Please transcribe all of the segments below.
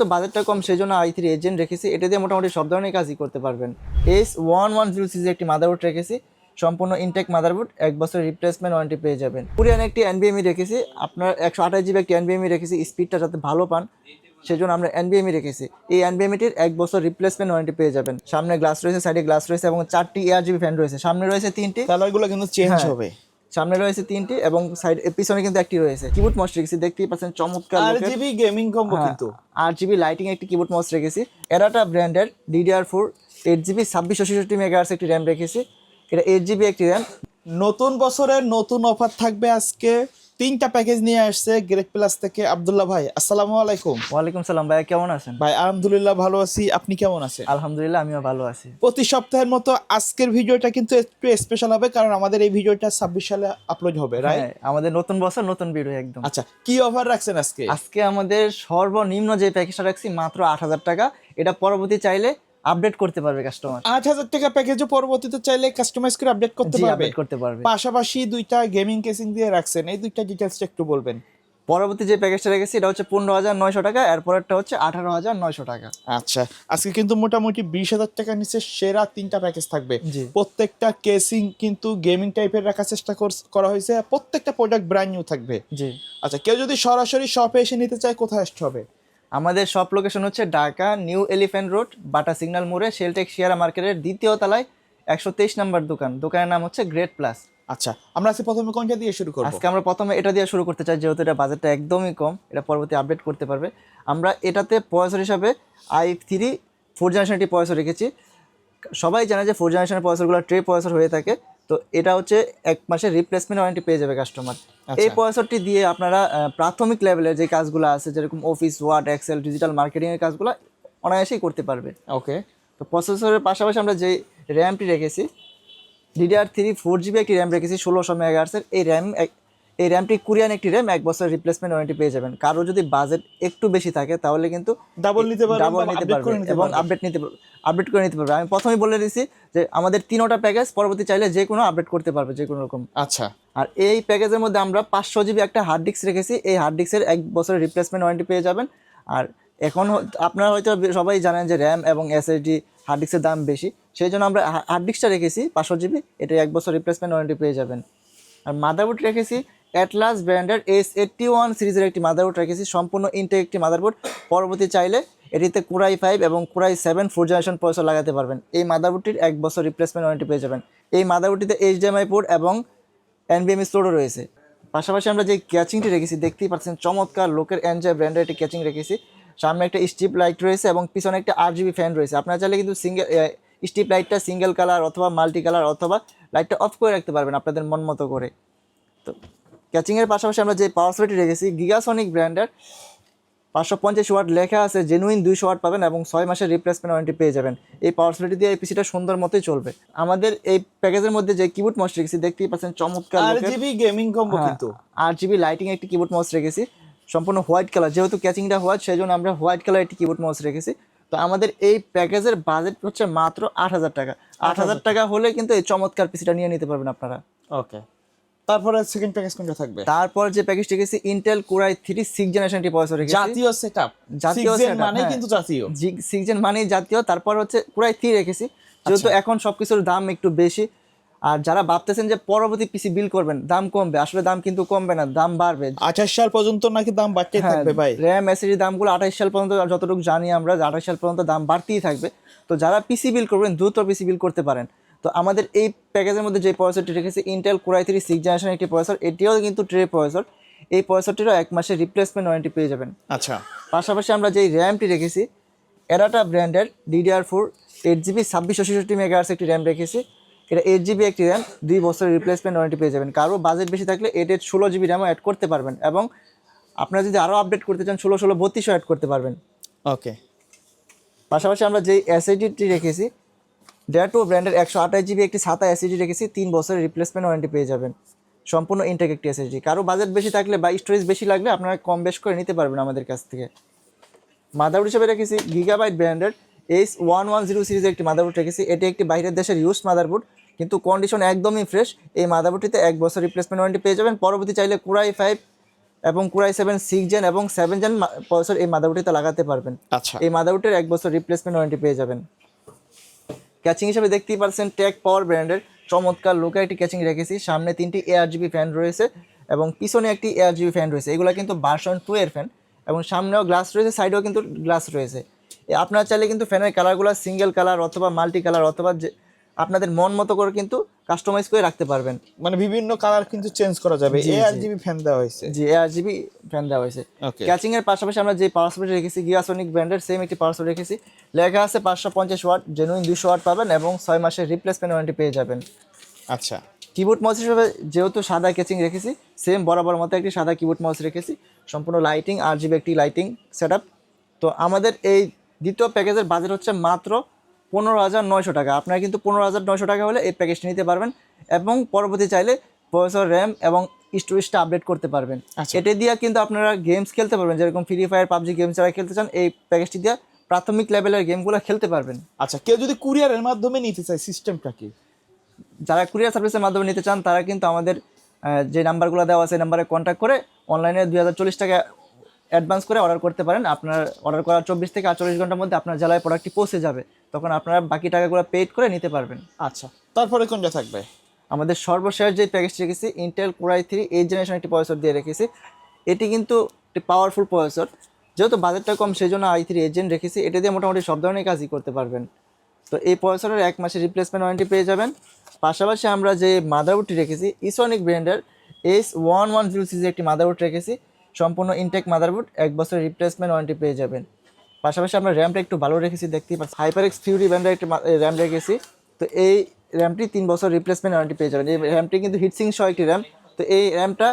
তো বাজেটটা কম সেই জন্য i3 এজেন্ট রেখেছি। এটা দিয়ে মোটামুটি সব ধরনের কাজই করতে পারবেন। S110 সিরিজের একটি মাদারবোর্ড রেখেছি, সম্পূর্ণ ইনটেক মাদারবোর্ড, 1 বছরের রিপ্লেসমেন্ট ওয়ারেন্টি পেয়ে যাবেন। কোরিয়ান একটি NVMe রেখেছি, আপনার 128GB একটি NVMe রেখেছি, স্পিডটা যাতে ভালো পান সেজন্য আমরা NVMe রেখেছি। এই NVMeটির 1 বছর রিপ্লেসমেন্ট ওয়ারেন্টি পেয়ে যাবেন। সামনে গ্লাস রয়েছে, সাইডে গ্লাস রয়েছে এবং 4টি ARGB ফ্যান রয়েছে। সামনে রয়েছে 3টি, কালারগুলো কিন্তু চেঞ্জ হবে। সামনে রয়েছে 3টি এবং সাইড পিছনে কিন্তু একটি রয়েছে। কিবোর্ড মাউস রেখেছি, দেখতেই পাচ্ছেন চমৎকার RGB গেমিং কম্বো কিন্তু RGB লাইটিং একটি কিবোর্ড মাউস রেখেছি। এরাটা ব্র্যান্ডের DDR4 8GB 2666 মেগাহার্টজ একটি র্যাম রেখেছি। এটা 8GB একটি র্যাম। নতুন বছরের নতুন অফার থাকবে। আজকে 3টা প্যাকেজ নিয়ে আসছে গ্রেট প্লাস থেকে আব্দুল্লাহ ভাই। আসসালামু আলাইকুম। ওয়ালাইকুম সালাম ভাই, কেমন আছেন? ভাই আলহামদুলিল্লাহ ভালো আছি, আপনি কেমন আছেন? আলহামদুলিল্লাহ আমিও ভালো আছি। প্রতি সপ্তাহের মতো আজকের ভিডিওটা কিন্তু একটু স্পেশাল হবে, কারণ আমাদের এই ভিডিওটা 26 সালে আপলোড হবে, রাইট? হ্যাঁ, আমাদের নতুন বছর নতুন ভিডিও একদম। আচ্ছা, কি অফার রাখছেন আজকে? আজকে আমাদের সর্বনিম্ন যে প্যাকেজটা রাখছি মাত্র 8000 টাকা। এটা পরবর্তী চাইলে আপডেট করতে পারবে কাস্টমার। 8000 টাকা প্যাকেজও পরবর্তীতে চাইলে কাস্টমাইজ করে আপডেট করতে পারবে। আপডেট করতে পারবে। পাশাপাশি 2টা গেমিং কেসিং দিয়ে রাখছেন, এই 2টা ডিটেইলসটা একটু বলবেন। পরবর্তী যে প্যাকেজটা রেখেছি এটা হচ্ছে 15900 টাকা, এরপরেরটা হচ্ছে 18900 টাকা। আচ্ছা, আজকে কিন্তু মোটামুটি 20000 টাকার নিচে সেরা 3টা প্যাকেজ থাকবে। জি। প্রত্যেকটা কেসিং কিন্তু গেমিং টাইপের রাখার চেষ্টা করা হয়েছে, প্রত্যেকটা প্রোডাক্ট ব্র্যান্ড নিউ থাকবে। জি। আচ্ছা, কেউ যদি সরাসরি শপে এসে নিতে চায় কোথায় আসতে হবে? আমাদের শপ লোকেশন হচ্ছে ঢাকা নিউ এলিফ্যান্ট রোড, বাটা সিগন্যাল মোড়ে, শেলটেক শেয়ারা মার্কেটের 2য় তলায় 123 নম্বর দোকান। দোকানের নাম হচ্ছে গ্রেট প্লাস। আচ্ছা, আমরা আজকে প্রথমে কোনটা দিয়ে শুরু করব? আজকে আমরা প্রথমে এটা দিয়ে শুরু করতে চাই, যেহেতু এটা বাজেটটা একদমই কম, এটা পরবর্তী আপডেট করতে পারবে। আমরা এটাতে প্রসেসর হিসাবে i3 4th জেনারেশনটি প্রসেসর রেখেছি। সবাই জানে যে 4th জেনারেশনের প্রসেসরগুলো ট্রে প্রসেসর হয়ে থাকে, তো এটা হচ্ছে 1 মাসের রিপ্লেসমেন্ট ওয়ারেন্টি পেয়ে যাবে কাস্টমার। এই প্রসেসরটি দিয়ে আপনারা প্রাথমিক লেভেলের যে কাজগুলো আছে, যেরকম অফিস, ওয়ার্ড, এক্সেল, ডিজিটাল মার্কেটিংয়ের কাজগুলো অনায়াসেই করতে পারবে। ওকে। তো প্রসেসরের পাশাপাশি আমরা যে র্যামটি রেখেছি, DDR3 4GB একটি র্যাম রেখেছি 1600 মেগাহার্টজের। এই র্যামটি কোরিয়ান একটি র্যাম, 1 বছর রিপ্লেসমেন্ট ওয়ারেন্টি পেয়ে যাবেন। কারো যদি বাজেট একটু বেশি থাকে তাহলে কিন্তু ডাবল নিতে পারবে এবং আপডেট করে নিতে পারবে। আমি প্রথমেই বলে দিয়েছি যে আমাদের 3টা প্যাকেজ, পরবর্তী চাইলে যে কোনো আপডেট করতে পারবে, যে কোনো রকম। আচ্ছা। আর এই প্যাকেজের মধ্যে আমরা 500GB একটা হার্ড ডিস্ক রেখেছি। এই হার্ড ডিস্কের 1 বছরের রিপ্লেসমেন্ট ওয়ারেন্টি পেয়ে যাবেন। আর এখন আপনারা হয়তো সবাই জানেন যে র্যাম এবং SSD হার্ড ডিস্কের দাম বেশি, সেই জন্য আমরা হার্ড ডিস্কটা রেখেছি 500GB, এটা 1 বছর রিপ্লেসমেন্ট ওয়ারেন্টি পেয়ে যাবেন। আর মাদারবোর্ড রেখেছি অ্যাটলাস ব্র্যান্ডের S81 সিরিজের একটি মাদারবোর্ড রেখেছি, সম্পূর্ণ ইনটেক একটি মাদারবোর্ড। পরবর্তী চাইলে এটিতে কোরাই 5 এবং কোরাই 7 4th জেনারেশন প্রসেসর লাগাতে পারবেন। এই মাদারবোর্ডটির 1 বছর রিপ্লেসমেন্ট ওয়ারেন্টি পেয়ে যাবেন। এই মাদারবোর্ডটিতে HDMI পোর্ট এবং NVMe স্টোরও রয়েছে। পাশাপাশি আমরা যে ক্যাচিংটি রেখেছি, দেখতেই পাচ্ছেন চমৎকার লোকের এনজয় ব্র্যান্ডের একটি ক্যাচিং রেখেছি। সামনে একটা স্ট্রিপ লাইট রয়েছে এবং পিছনে একটা RGB ফ্যান রয়েছে। আপনারা চাইলে কিন্তু স্ট্রিপ লাইটটা সিঙ্গেল কালার অথবা মাল্টি কালার অথবা লাইটটা অফ করে রাখতে পারবেন আপনাদের মন মতো করে। তো ক্যাচিংয়ের পাশাপাশি আমরা যে পাওয়ার সাপ্লাইটি রেখেছি গিগাসনিক ব্র্যান্ডের, 550 ওয়াট লেখা আছে, জেনুইন 200 ওয়াট পাবেন এবং 6 মাসের রিপ্লেসমেন্ট ওয়ারেন্টি পেয়ে যাবেন। এই পাওয়ার সাপ্লাইটি দিয়ে এই পিসিটা সুন্দর মতোই চলবে। আমাদের এই প্যাকেজের মধ্যে যে কিবোর্ড মাউস রেখেছি, দেখতেই পাচ্ছেন চমৎকার RGB গেমিং কম্বো কিন্তু RGB লাইটিং একটি কিবোর্ড মাউস রেখেছি, সম্পূর্ণ হোয়াইট কালার। যেহেতু ক্যাচিংটা হোয়াইট, সেই জন্য আমরা হোয়াইট কালার একটি কিবোর্ড মাউস রেখেছি। তো আমাদের এই প্যাকেজের বাজেট হচ্ছে মাত্র 8000 টাকা। 8000 টাকা হলে কিন্তু এই চমৎকার পিসিটা নিয়ে নিতে পারবেন আপনারা। ওকে। তারপরে সেকেন্ড প্যাকেজ কোনটা থাকবে? তারপর যে প্যাকেজটি রেখেছি ইন্টেল কোরাই 3 6th জেনারেশনটি প্রসেসর রেখেছি। জাতীয় সেটআপ, জাতীয় সেটআপ মানে কিন্তু জাতীয় 6 জেন মানেই জাতীয়। তারপর হচ্ছে কোরাই 3 রেখেছি, যেহেতু এখন সবকিছুর দাম একটু বেশি। আর যারা ভাবতেছেন যে পরবর্তী পিসি বিল করবেন দাম কমবে, আসলে দাম কিন্তু কমবে না, দাম বাড়বে। 28 সাল পর্যন্ত নাকি দাম বাড়তেই থাকবে ভাই। র্যাম SSD দামগুলো 28 সাল পর্যন্ত, যতটুকু জানি আমরা, 28 সাল পর্যন্ত দাম বাড়তেই থাকবে। তো যারা পিসি বিল করবেন দ্রুত পিসি বিল করতে পারেন। তো আমাদের এই প্যাকেজের মধ্যে যে প্রসেসরটি রেখেছি ইন্টেল কোরাই 3 6th জেনারেশন একটি প্রসেসর, এটিও কিন্তু ট্রে প্রসেসর। এই প্রসেসরটিরও 1 মাসের রিপ্লেসমেন্ট ওয়ারেন্টি পেয়ে যাবেন। আচ্ছা। পাশাপাশি আমরা যেই র্যামটি রেখেছি এরাটা ব্র্যান্ডের DDR4 8GB 2666 মেগাহার্টজ একটি র্যাম রেখেছি। এটা 8GB একটি র্যাম, 2 বছরের রিপ্লেসমেন্ট ওয়ারেন্টি পেয়ে যাবেন। কারো বাজেট বেশি থাকলে 16GB র্যামও অ্যাড করতে পারবেন এবং আপনারা যদি আরও আপডেট করতে চান 16 32 অ্যাড করতে পারবেন। ওকে। পাশাপাশি আমরা যেই SSDটি রেখেছি ডেটো ব্র্যান্ডের 128GB একটি SATA SSD রেখেছি, 3 বছরের রিপ্লেসমেন্ট ওয়ারেন্টি পেয়ে যাবেন। সম্পূর্ণ ইনটেক একটি SSD। কারো বাজেট বেশি থাকলে বা স্টোরেজ বেশি লাগলে আপনারা কম বেশ করে নিতে পারবেন আমাদের কাছ থেকে। মাদারবোর্ড হিসেবে রেখেছি গিগাবাইট ব্র্যান্ডের S110 সিরিজের একটি মাদারবোর্ড রেখেছি। এটি একটি বাইরের দেশের ইউজ মাদারবোর্ড, কিন্তু কন্ডিশন একদমই ফ্রেশ। এই মাদারবোর্ডটিতে 1 বছর রিপ্লেসমেন্ট ওয়ারেন্টি পেয়ে যাবেন। পরবর্তী চাইলে কোরাই 5 এবং Core i7 6 জেন এবং 7 জেন প্রসেসর এই মাদারবোর্ডটিতে লাগাতে পারবেন। আচ্ছা, এই মাদারবোর্ডের 1 বছর রিপ্লেসমেন্ট ওয়ারেন্টি পেয়ে যাবেন। ক্যাচিং হিসেবে দেখতেই পাচ্ছেন টেক পাওয়ার ব্র্যান্ডের চমৎকার লুকের একটি ক্যাচিং রেখেছি। সামনে 3টি ARGB ফ্যান রয়েছে এবং পিছনে একটি ARGB ফ্যান রয়েছে। এগুলো কিন্তু ভার্সন 2 এর ফ্যান এবং সামনেও গ্লাস রয়েছে, সাইডেও কিন্তু গ্লাস রয়েছে। আপনারা চাইলে কিন্তু ফ্যানের কালারগুলো সিঙ্গেল কালার অথবা মাল্টি কালার অথবা আপনাদের মন মতো করে কিন্তু কাস্টমাইজ করে রাখতে পারবেন। মানে বিভিন্ন কালার কিন্তু চেঞ্জ করা যাবে। জি, জি। ARGB ফ্যান দেওয়া হয়েছে। জি, ARGB ফ্যান দেওয়া হয়েছে। ওকে, ক্যাচিং এর পাশাপাশি আমরা যে পাওয়ার সাপ্লাই রেখেছি গিগাসনিক ব্র্যান্ডের সেম একটি পাওয়ার সাপ্লাই রেখেছি। লেখা আছে 550 ওয়াট, জেনুইন 200 ওয়াট পাবেন এবং 6 মাসের রিপ্লেসমেন্ট ওয়ারেন্টি পেয়ে যাবেন। আচ্ছা, কিবোর্ড মাউস হিসেবে যেহেতু সাদা ক্যাচিং রেখেছি, সেম বরাবর মতো একটি সাদা কিবোর্ড মাউস রেখেছি। সম্পূর্ণ লাইটিং RGB একটি লাইটিং সেটআপ। তো আমাদের এই দ্বিতীয় প্যাকেজের বাজেট হচ্ছে মাত্র 15,900 টাকা। আপনারা কিন্তু 15,900 টাকা হলে এই প্যাকেজটি নিতে পারবেন এবং পরবর্তী চাইলে প্রসেসর, র্যাম এবং স্টোরেজটা আপডেট করতে পারবেন। আচ্ছা। এটা দিয়ে কিন্তু আপনারা গেমস খেলতে পারবেন, যেরকম ফ্রি ফায়ার, পাবজি গেমস যারা খেলতে চান এই প্যাকেজটি দিয়ে প্রাথমিক লেভেলের গেমগুলো খেলতে পারবেন। আচ্ছা, কেউ যদি কুরিয়ারের মাধ্যমে নিতে চায় সিস্টেমটা কি? যারা কুরিয়ার সার্ভিসের মাধ্যমে নিতে চান তারা কিন্তু আমাদের যে নাম্বারগুলো দেওয়া আছে নাম্বারে কন্ট্যাক্ট করে অনলাইনে 2040 টাকা অ্যাডভান্স করে অর্ডার করতে পারেন। আপনার অর্ডার করার 24 থেকে 48 ঘন্টার মধ্যে আপনার জেলায় প্রোডাক্টটি পৌঁছে যাবে, তখন আপনারা বাকি টাকাগুলো পেড করে নিতে পারবেন। আচ্ছা, তারপরে কোনটা থাকবে? আমাদের সর্বশেষ যে প্যাকেজটি রেখেছি Intel Core i3 8th generation একটি প্রসেসর দিয়ে রেখেছি। এটি কিন্তু একটি পাওয়ারফুল প্রসেসর, যেহেতু বাজেটটা কম সেই জন্য i3 8th জেন রেখেছি। এটা দিয়ে মোটামুটি সব ধরনের কাজই করতে পারবেন। তো এই প্রসেসরের 1 মাসের রিপ্লেসমেন্ট ওয়ারেন্টি পেয়ে যাবেন। পাশাপাশি আমরা যে মাদারবোর্ডটি রেখেছি ইসনিক ব্র্যান্ডের S110 সিরিজের একটি মাদারবোর্ড রেখেছি, সম্পূর্ণ ইনটেক মাদারবোর্ড, 1 বছরের রিপ্লেসমেন্ট ওয়ারেন্টি পেয়ে যাবেন। পাশাপাশি আমরা র্যামটা একটু ভালো রেখেছি, দেখতেই পাচ্ছি HyperX Fury ব্র্যান্ডের একটি র্যাম রেখেছি। তো এই র্যামটি 3 বছর রিপ্লেসমেন্ট ওয়ারেন্টি পেয়ে যাবেন। এই র্যামটি কিন্তু হিটসিং সহ একটি র্যাম। তো এই র্যামটা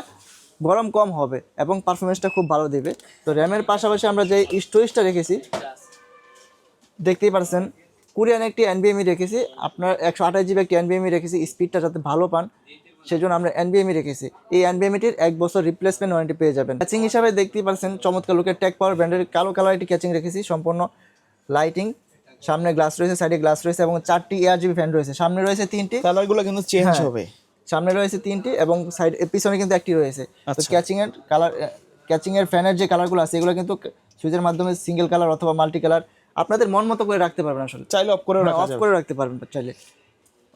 গরম কম হবে এবং পারফরমেন্সটা খুব ভালো দেবে। তো র্যামের পাশাপাশি আমরা যে স্টোরেজটা রেখেছি দেখতেই পাচ্ছেন কোরিয়ান একটি NVMe রেখেছি, আপনার 128 GB একটি NVMe রেখেছি, স্পিডটা যাতে ভালো পান সেই জন্য আমরা NVMe রেখেছি। এই NVMeটির 1 বছর রিপ্লেসমেন্ট ওয়ারেন্টি পেয়ে যাবেন। ক্যাচিং হিসাবে দেখতেই পাচ্ছেন চমৎকার লুকের টেক পাওয়ার ব্র্যান্ডের কালো কালার একটি ক্যাচিং রেখেছি, সম্পূর্ণ লাইটিং, সামনে গ্লাস রয়েছে, সাইডে গ্লাস রয়েছে এবং 4টি ARGB ফ্যান রয়েছে। সামনে রয়েছে 3টি, কালারগুলো কিন্তু চেঞ্জ হ্যাঁ। হবে। সামনে রয়েছে 3টি এবং সাইড পিছনে কিন্তু একটি রয়েছে। তো আচ্ছা। ক্যাচিং এর কালার, ক্যাচিং এর ফ্যানের যে কালারগুলো আছে এগুলো কিন্তু সুইচের মাধ্যমে সিঙ্গেল কালার অথবা মাল্টি কালার আপনাদের মন মতো করে রাখতে পারবেন, আসলে চাইলে অফ করে রাখা অফ যাবে। করে রাখতে পারবেন চাইলে।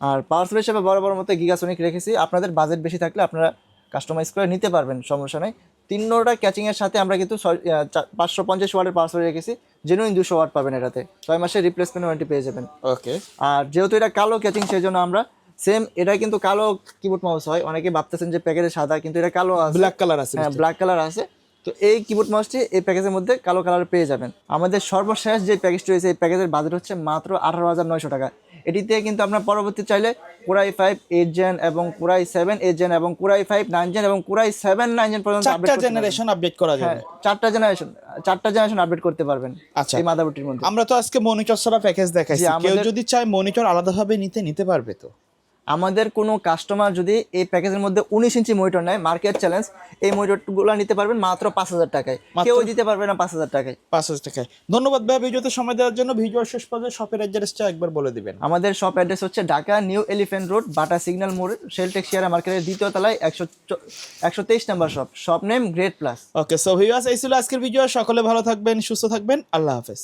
আর পাওয়ার সাপ্লাই হিসেবে বড় বড় মতো গিগাসনিক রেখেছি, আপনাদের বাজেট বেশি থাকলে আপনারা কাস্টমাইজ করে নিতে পারবেন, সমস্যা নেই। 3টা ক্যাচিং এর সাথে আমরা কিন্তু 550 ওয়াটের পাওয়ার সাপ্লাই রেখেছি, জেনুইন 200 ওয়াট পাবেন এটাতে, 6 মাসের রিপ্লেসমেন্ট ওয়ারেন্টি পেয়ে যাবেন। ওকে, আর যেহেতু এটা কালো ক্যাচিং সেই জন্য আমরা সেম, এটা কিন্তু কালো কিবোর্ড মাউস হয়, অনেকে ভাবতেছেন যে প্যাকেজে সাদা কিন্তু এটা কালো আছে, ব্ল্যাক কালার আছে। হ্যাঁ ব্ল্যাক কালার আছে। তো এই কিবোর্ড মাউসটি এই প্যাকেজের মধ্যে কালো কালার পেয়ে যাবেন। আমাদের সর্বশেষ যে প্যাকেজটি রয়েছে এই প্যাকেজের বাজেট হচ্ছে মাত্র 18,900 টাকা। এটিতে কিন্তু আপনার পরবর্তী চাইলে Core i5 8th জেন এবং Core i7 8th জেন এবং Core i5 9th জেন এবং Core i7 9th জেন পর্যন্ত আপডেট চারটা করতে পারবেন। জেনারেশন আপডেট করা যাবে। হ্যাঁ, চারটা জেনারেশন আপডেট করতে পারবেন আচ্ছা। এই মাদারবোর্ডটির মধ্যে। আমরা তো আজকে মনিটর ছাড়া প্যাকেজ দেখাইছি, জি, কেউ আমাদের- যদি চায় মনিটর আলাদাভাবে নিতে পারবে তো? আমাদের কোনো কাস্টমার যদি এই প্যাকেজের মধ্যে 19 ইঞ্চি মনিটর নেয়, মার্কেট চ্যালেঞ্জ, এই মনিটরগুলো নিতে পারবেন মাত্র 5,000 টাকায়। কেউ দিতে পারবে না 5,000 টাকায়। 5,000 টাকায়। ধন্যবাদ ভাই ভিডিওতে সময় দেওয়ার জন্য। ভিডিও শেষ পর্যন্ত শপের অ্যাড্রেসটা একবার বলে দিবেন। আমাদের শপ অ্যাড্রেস হচ্ছে ঢাকা নিউ এলিফ্যান্ট রোড, বাটা সিগন্যাল মোড়, শেলটেক শেয়ার মার্কেটের 2য় তলায় 123 নম্বর শপ নেম গ্রেট প্লাস। ওকে, সো ভিউয়ার্স এই ছিল আজকের ভিডিও। সকলে ভালো থাকবেন, সুস্থ থাকবেন, আল্লাহ হাফেজ।